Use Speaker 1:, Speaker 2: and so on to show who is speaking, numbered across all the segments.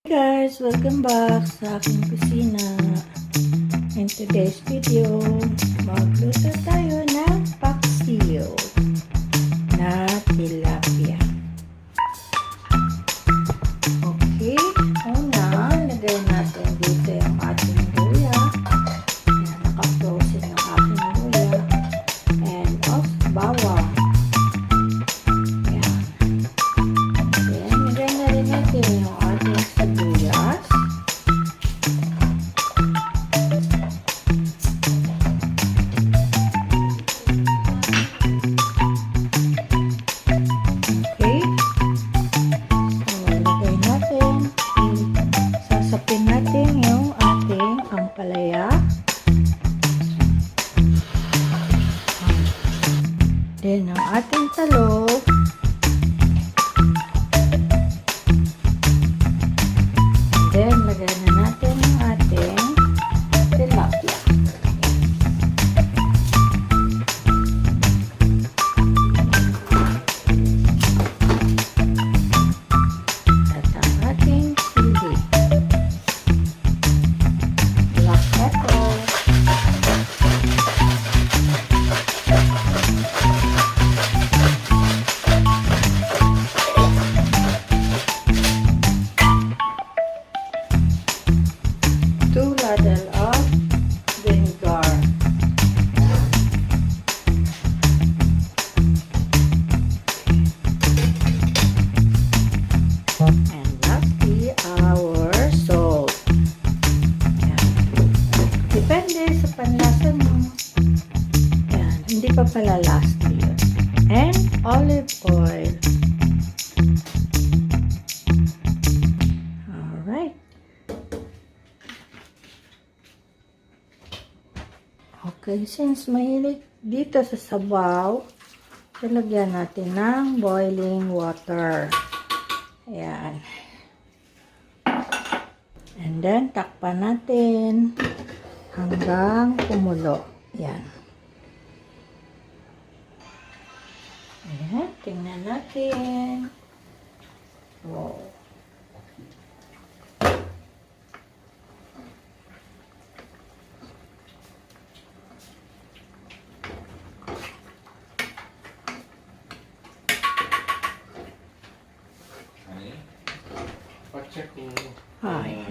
Speaker 1: Hey guys, welcome back sa aking kusina. In today's video, magluto tayo ng paksiw na tilapia. Okay, una, lagay natin dito yung ating luya. Ayan, naka-frozen yung ating luya. And bawang. Ayan. Then, lagay na rin natin yung ating sibuyas. Okay. So, lagay natin. Sasapin natin yung ating ampalaya. Then, ang ating talong. Then, lagay na natin yung ating tilapia. At ang ating sili. Black pepper. Two ladle of vinegar. And lastly, our salt. Yan. Depende sa panlasa mo. Yan. Hindi pa pala lastly yun. And olive oil. Alright. Okay, since mahilig dito sa sabaw, ilagyan natin ng boiling water. Ayan. And then, takpan natin hanggang kumulo. Ayan. Ayan, tingnan natin. Wow. Hi.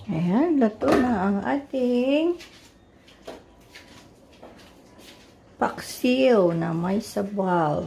Speaker 1: Ayan, luto na ang ating paksiw na may sabaw.